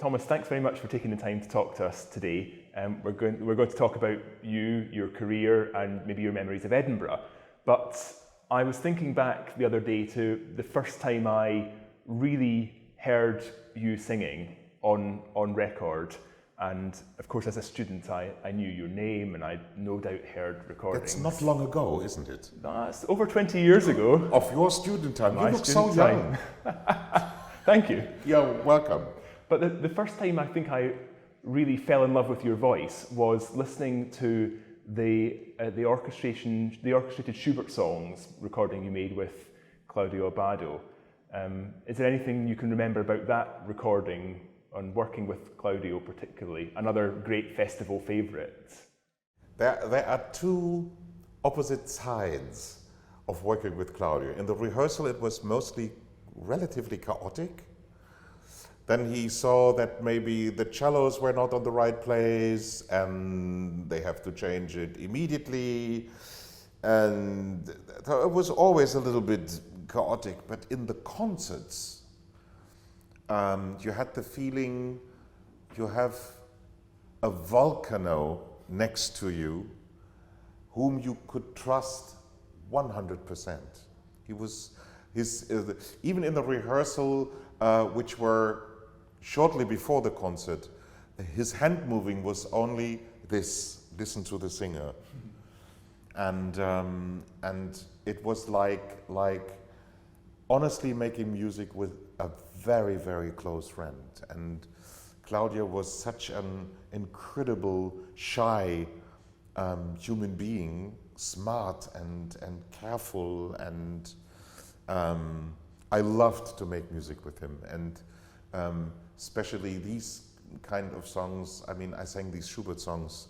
Thomas, thanks very much for taking the time to talk to us today. We're going to talk about you, your career, and maybe your memories of Edinburgh. But I was thinking back the other day to the first time I really heard you singing on record. And of course, as a student, I knew your name, and I no doubt heard recordings. That's not long ago, isn't it? That's over 20 years ago. Of your student time. My You look so young. Thank you. You're welcome. But the first time I think I really fell in love with your voice was listening to the orchestrated Schubert songs recording you made with Claudio Abbado. Is there anything you can remember about that recording and working with Claudio particularly, another great festival favourite? There are two opposite sides of working with Claudio. In the rehearsal it was mostly relatively chaotic. Then he saw that maybe the cellos were not on the right place and they have to change it immediately. And it was always a little bit chaotic, but in the concerts, you had the feeling you have a volcano next to you whom you could trust 100%. Even in the rehearsal, which were shortly before the concert, his hand moving was only this, listen to the singer. And it was like honestly making music with a very, very close friend. And Claudio was such an incredible, shy human being, smart and careful, and I loved to make music with him. And especially these kind of songs, I mean, I sang these Schubert songs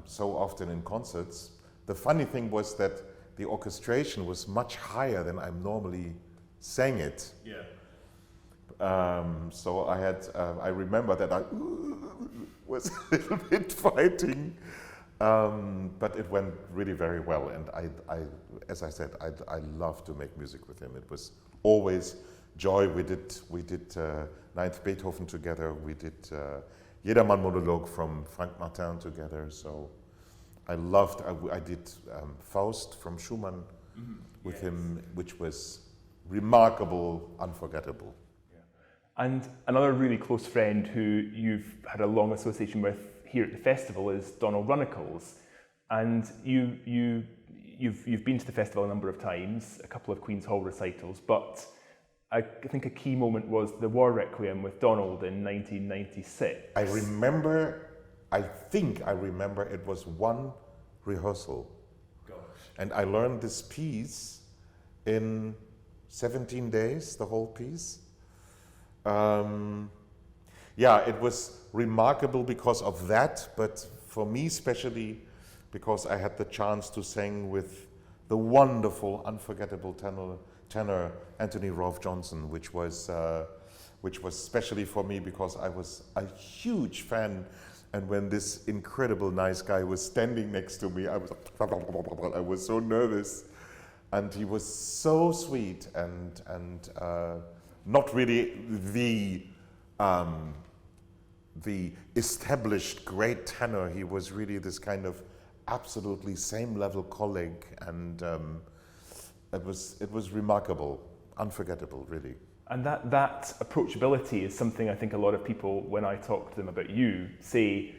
so often in concerts. The funny thing was that the orchestration was much higher than I normally sang it. Yeah. So I remember that I was a little bit fighting, but it went really very well. And as I said, I love to make music with him. It was always joy. We did Ninth Beethoven together. We did Jedermann Monolog from Frank Martin together. So I did Faust from Schumann with him, which was remarkable, unforgettable. And another really close friend who you've had a long association with here at the festival is Donald Runnicles. And you've been to the festival a number of times, a couple of Queen's Hall recitals, but I think a key moment was the War Requiem with Donald in 1996. I think I remember it was one rehearsal. Gosh. And I learned this piece in 17 days, the whole piece. Yeah, it was remarkable because of that, but for me especially because I had the chance to sing with the wonderful, unforgettable tenor Anthony Rolfe Johnson, which was especially for me because I was a huge fan. And when this incredible nice guy was standing next to me, I was so nervous, and he was so sweet and not really the established great tenor. He was really this kind of absolutely same level colleague, and it was remarkable, unforgettable, really. And that approachability is something I think a lot of people, when I talk to them about you, say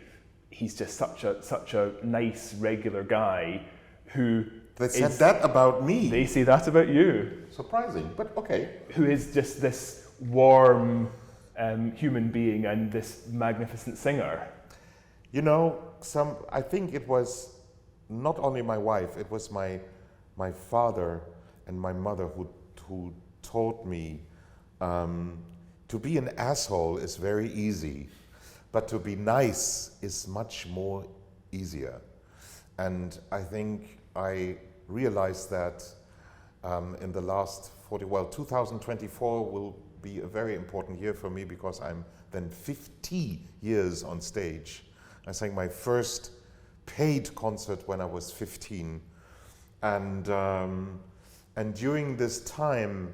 he's just such a nice, regular guy who... They said that about me. They say that about you. Surprising, but okay. Who is just this warm human being and this magnificent singer. You know, I think it was not only my wife, it was my father and my mother who taught me to be an asshole is very easy, but to be nice is much more easier. And I think I realized that in the last 2024 will be a very important year for me because I'm then 50 years on stage. I sang my first paid concert when I was 15. And during this time,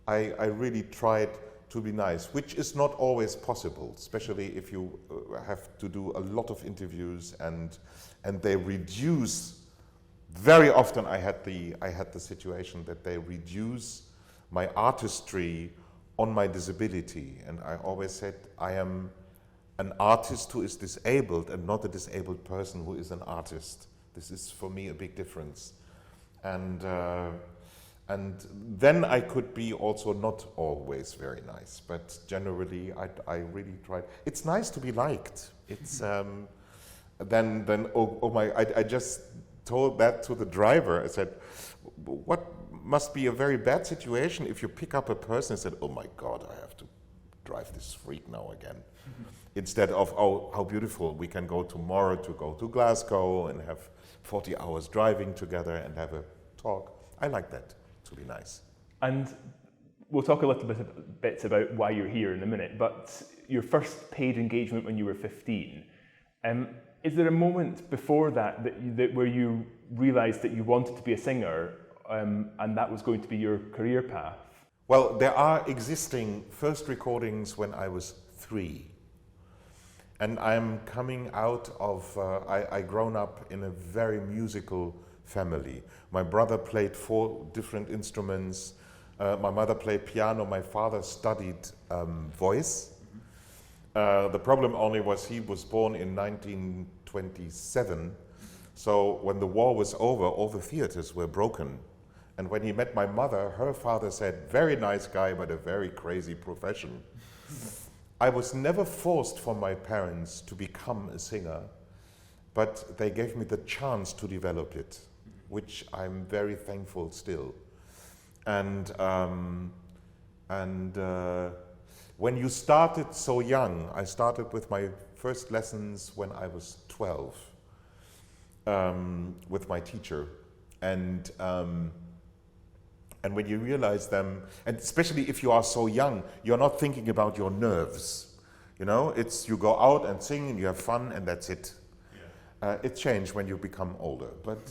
I really tried to be nice, which is not always possible, especially if you have to do a lot of interviews and they reduce. Very often I had the situation that they reduce my artistry on my disability, and I always said I am an artist who is disabled and not a disabled person who is an artist. This is for me a big difference, and then I could be also not always very nice, but generally I really tried. It's nice to be liked. It's I just told that to the driver. I said, what must be a very bad situation if you pick up a person and said, oh my God, I have to drive this freak now again. Instead of, oh, how beautiful, we can go tomorrow to go to Glasgow and have 40 hours driving together and have a talk. I like that, to be nice. And we'll talk a little bit about why you're here in a minute, but your first paid engagement when you were 15, is there a moment before that where you realised that you wanted to be a singer and that was going to be your career path? Well, there are existing first recordings when I was 3. And I'm coming out of, I grown up in a very musical family. My brother played 4 different instruments. My mother played piano. My father studied voice. The problem only was he was born in 1927. So when the war was over, all the theaters were broken. And when he met my mother, her father said, very nice guy, but a very crazy profession. I was never forced from my parents to become a singer, but they gave me the chance to develop it, which I'm very thankful still. And when you started so young, I started with my first lessons when I was 12 with my teacher. And when you realize them, and especially if you are so young, you're not thinking about your nerves. You know, it's you go out and sing and you have fun and that's it. Yeah. It changed when you become older. But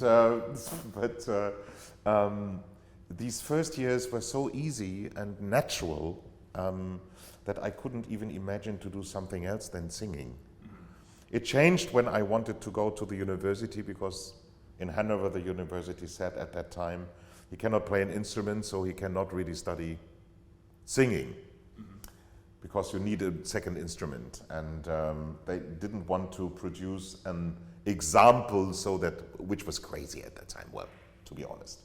these first years were so easy and natural that I couldn't even imagine to do something else than singing. Mm-hmm. It changed when I wanted to go to the university, because in Hanover the university said at that time, he cannot play an instrument, so he cannot really study singing, because you need a second instrument. And they didn't want to produce an example, which was crazy at that time, well, to be honest.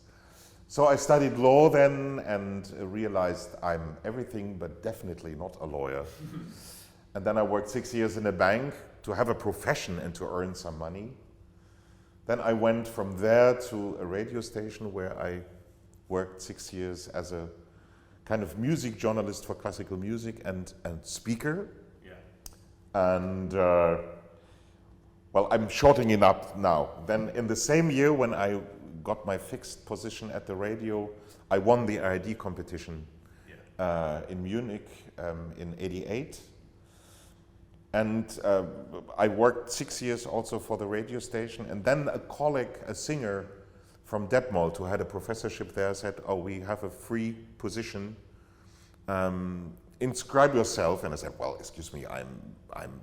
So I studied law then and realized I'm everything but definitely not a lawyer. And then I worked 6 years in a bank to have a profession and to earn some money. Then I went from there to a radio station where I worked 6 years as a kind of music journalist for classical music and speaker. Yeah. And well, I'm shortening it up now. Then in the same year when I got my fixed position at the radio, I won the ARD competition in Munich in '88. And I worked 6 years also for the radio station, and then a colleague, a singer from Detmold who had a professorship there said, oh, we have a free position, inscribe yourself. And I said, well, excuse me, I'm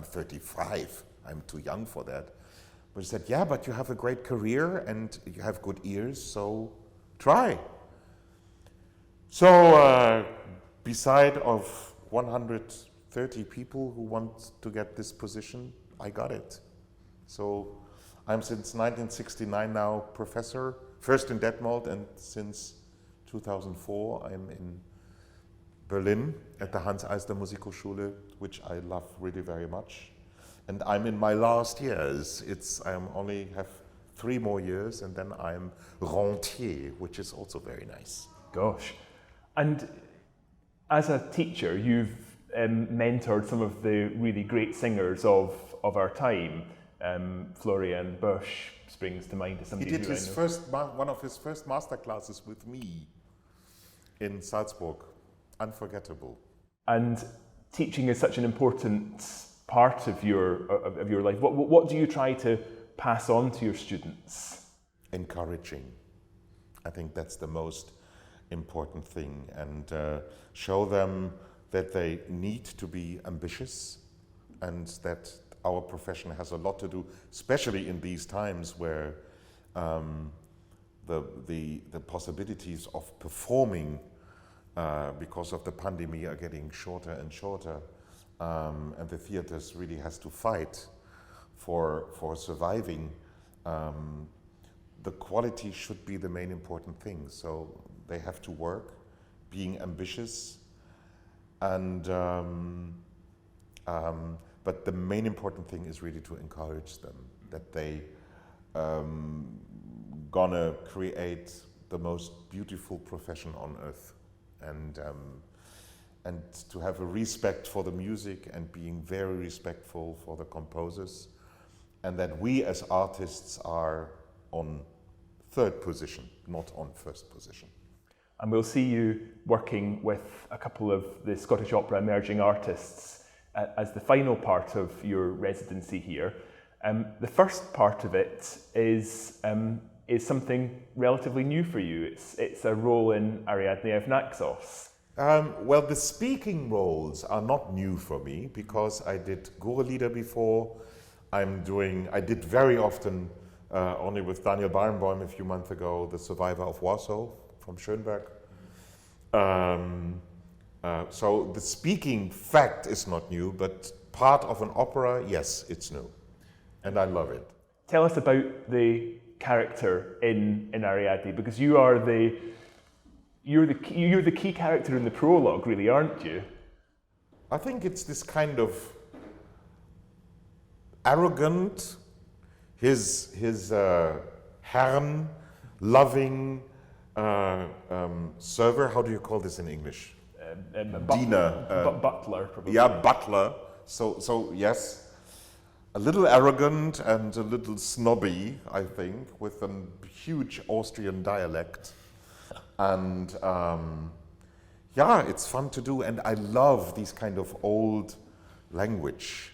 35, I'm too young for that. But he said, yeah, but you have a great career and you have good ears, so try. So beside of 130 people who want to get this position, I got it. So I'm since 1969 now professor, first in Detmold, and since 2004 I'm in Berlin at the Hans Eisler Musikhochschule, which I love really very much. And I'm in my last years. I only have 3 more years, and then I'm rentier, which is also very nice. Gosh. And as a teacher, you've mentored some of the really great singers of our time. Florian Busch springs to mind as somebody he did one of his first masterclasses with me in Salzburg. Unforgettable. And teaching is such an important part of your life. What do you try to pass on to your students? Encouraging. I think that's the most important thing, and show them that they need to be ambitious and that our profession has a lot to do, especially in these times where the possibilities of performing because of the pandemic are getting shorter and shorter, and the theaters really has to fight for surviving. The quality should be the main important thing. So they have to work, being ambitious, and but the main important thing is really to encourage them that they gonna create the most beautiful profession on earth, and to have a respect for the music and being very respectful for the composers, and that we as artists are on third position, not on first position. And we'll see you working with a couple of the Scottish Opera emerging artists as the final part of your residency here. The first part of it is something relatively new for you. It's a role in Ariadne of Naxos. Well, the speaking roles are not new for me because I did Gurelieder before. I did very often, only with Daniel Barenboim a few months ago, The Survivor of Warsaw from Schönberg. So the speaking fact is not new, but part of an opera, yes, it's new. And I love it. Tell us about the character in Ariadne, because you're the key character in the prologue, really, aren't you? I think it's this kind of arrogant, his Herrn, loving server. How do you call this in English? Diener. Butler, probably. Yeah, butler. So yes, a little arrogant and a little snobby, I think, with a huge Austrian dialect. And yeah, it's fun to do, and I love these kind of old language.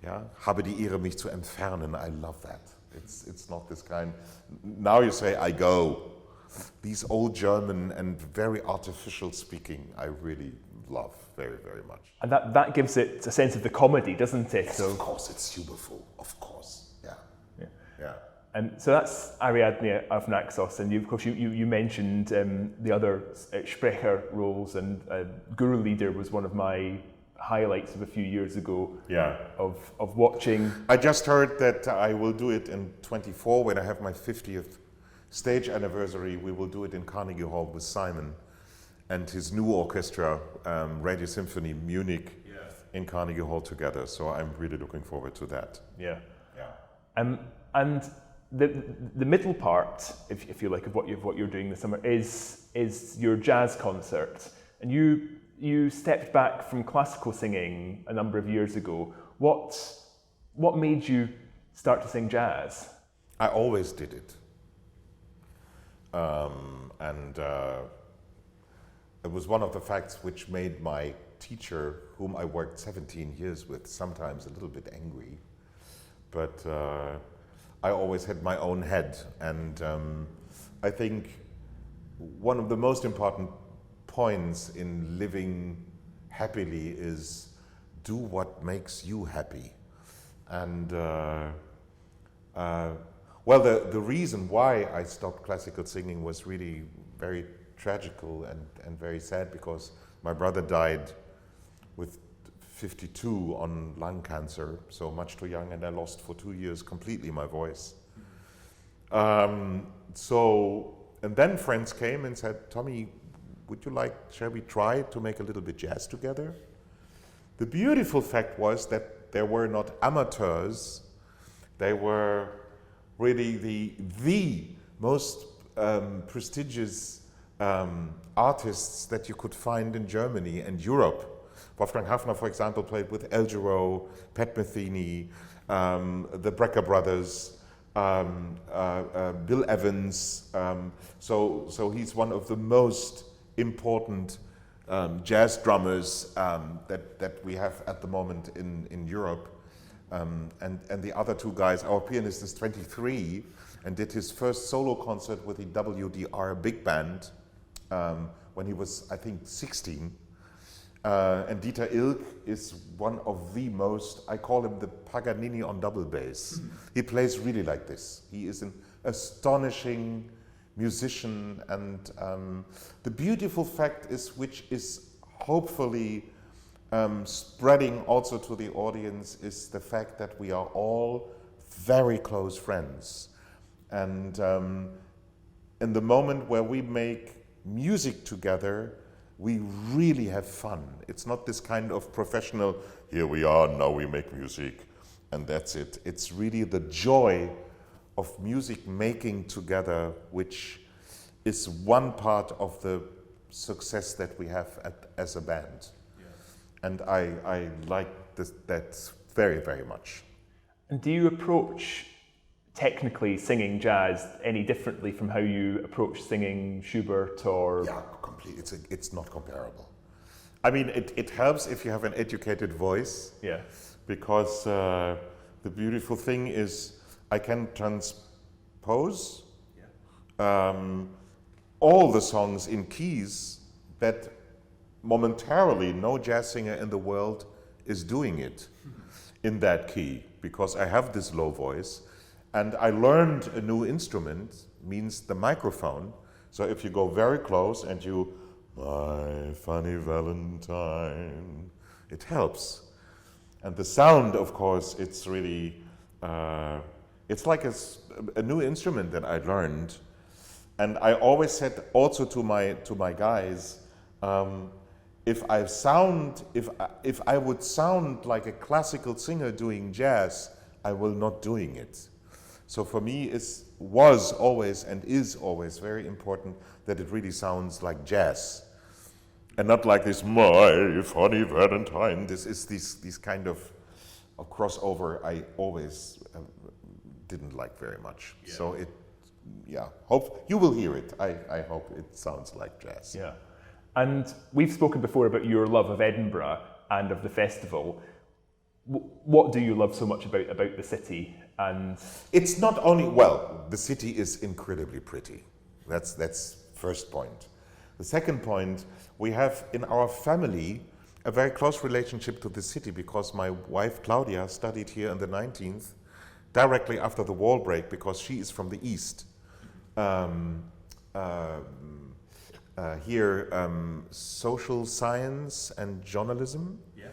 Yeah, habe die Ehre, mich zu entfernen. I love that. It's not this kind. Now you say I go. These old German and very artificial speaking, I really love very, very much. And that gives it a sense of the comedy, doesn't it? Yes, of course, it's humorful. Of course, yeah. And so that's Ariadne of Naxos, and of course you mentioned the other Sprecher roles, and Gurelieder was one of my highlights of a few years ago. Yeah. Of watching. I just heard that I will do it in 24 when I have my 50th stage anniversary. We will do it in Carnegie Hall with Simon and his new orchestra, Radio Symphony Munich, in Carnegie Hall together. So I'm really looking forward to that. Yeah. And the middle part, if you like, of what you're doing this summer is your jazz concert, and you stepped back from classical singing a number of years ago. What made you start to sing jazz? I always did it, it was one of the facts which made my teacher, whom I worked 17 years with, sometimes a little bit angry, but I always had my own head, and I think one of the most important points in living happily is do what makes you happy. And well, the reason why I stopped classical singing was really very tragical and very sad, because my brother died with 52 on lung cancer, so much too young, and I lost for 2 years completely my voice. And then friends came and said, Tommy, shall we try to make a little bit jazz together? The beautiful fact was that there were not amateurs, they were really the most prestigious artists that you could find in Germany and Europe. Wolfgang Hafner, for example, played with El Giro, Pat Metheny, the Brecker brothers, Bill Evans. So he's one of the most important jazz drummers that we have at the moment in Europe. And the other two guys, our pianist is 23 and did his first solo concert with the WDR Big Band when he was, I think, 16. And Dieter Ilk is one of the most, I call him the Paganini on double bass. He plays really like this. He is an astonishing musician, and the beautiful fact is, which is hopefully spreading also to the audience, is the fact that we are all very close friends. And in the moment where we make music together, we really have fun. It's not this kind of professional, here we are, now we make music, and that's it. It's really the joy of music making together, which is one part of the success that we have as a band. Yeah. And I like that very, very much. And do you approach technically singing jazz any differently from how you approach singing Schubert or? Yeah, completely. It's not comparable. I mean, it helps if you have an educated voice. Yeah. Because the beautiful thing is I can transpose all the songs in keys that momentarily no jazz singer in the world is doing it in that key, because I have this low voice. And I learned a new instrument, means the microphone. So if you go very close and you, my funny Valentine, it helps. And the sound, of course, it's really, it's like a new instrument that I learned. And I always said also to my guys, if I would sound like a classical singer doing jazz, I will not doing it. So for me, it was always and is always very important that it really sounds like jazz, and not like this "My Funny Valentine." This is these kind of crossover I always didn't like very much. Yeah. So hope you will hear it. I hope it sounds like jazz. Yeah, and we've spoken before about your love of Edinburgh and of the festival. What do you love so much about the city? And it's not only, well, the city is incredibly pretty. That's first point. The second point, we have in our family a very close relationship to the city, because my wife Claudia studied here in the 19th, directly after the wall break, because she is from the east. Social science and journalism. Yeah.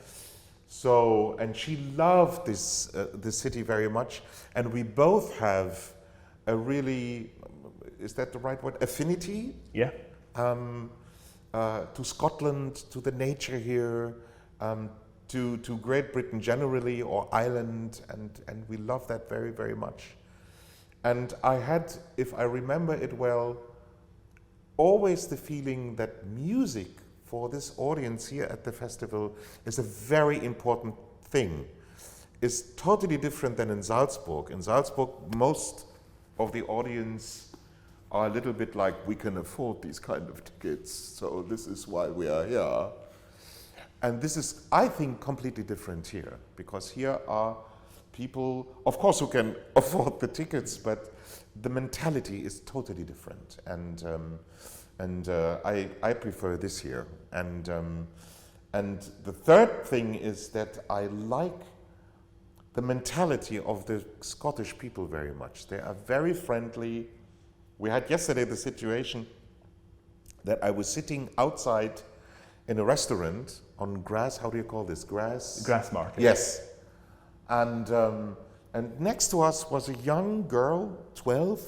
So, and she loved this city very much, and we both have a really, is that the right word, affinity? Yeah. To Scotland, to the nature here, to Great Britain generally, or Ireland, and we love that very, very much. And I had, if I remember it well, always the feeling that music for this audience here at the festival is a very important thing. It's totally different than in Salzburg. In Salzburg, most of the audience are a little bit like, we can afford these kind of tickets, so this is why we are here. And this is, I think, completely different here, because here are people, of course, who can afford the tickets, but the mentality is totally different. And I prefer this here. And the third thing is that I like the mentality of the Scottish people very much. They are very friendly. We had yesterday the situation that I was sitting outside in a restaurant on grass, how do you call this? Grass market. Yes. And next to us was a young girl, 12,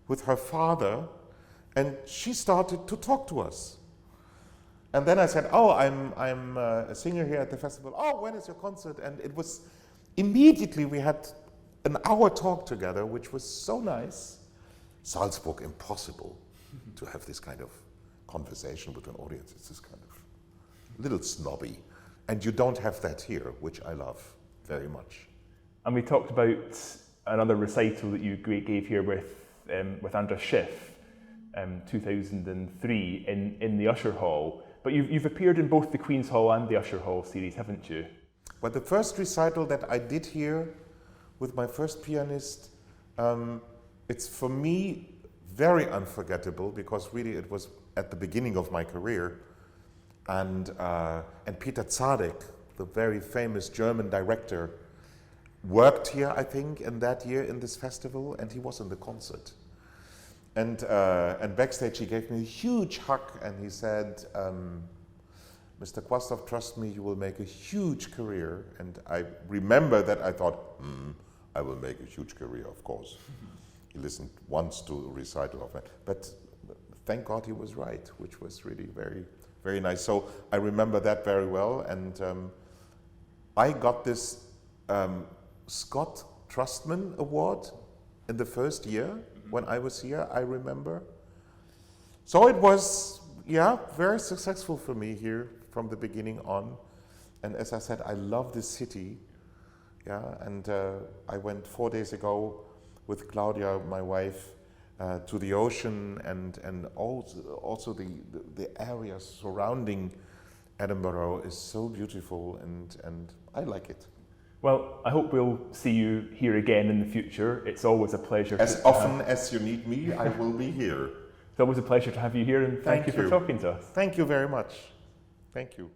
with her father, and she started to talk to us. And then I said, oh, I'm a singer here at the festival. Oh, when is your concert? And it was, immediately we had an hour talk together, which was so nice. Salzburg, impossible to have this kind of conversation with an audience. It's this kind of little snobby. And you don't have that here, which I love very much. And we talked about another recital that you gave here with Andras Schiff, 2003 in the Usher Hall. But you've appeared in both the Queen's Hall and the Usher Hall series, haven't you? Well, the first recital that I did here with my first pianist, it's for me very unforgettable, because really it was at the beginning of my career. And Peter Zadek, the very famous German director, worked here, I think, in that year in this festival, and he was in the concert. And backstage he gave me a huge hug, and he said, Mr. Quasthoff, trust me, you will make a huge career. And I remember that I thought, I will make a huge career, of course. He listened once to a recital of it, but thank God he was right, which was really very, very nice. So I remember that very well, and I got this Scott Trustman Award in the first year when I was here, I remember. So it was, yeah, very successful for me here from the beginning on. And as I said, I love this city. Yeah, and I went 4 days ago with Claudia, my wife, to the ocean, and also the area surrounding Edinburgh is so beautiful, and I like it. Well, I hope we'll see you here again in the future. It's always a pleasure. As often as you need me, I will be here. It's always a pleasure to have you here, and thank you for talking to us. Thank you very much. Thank you.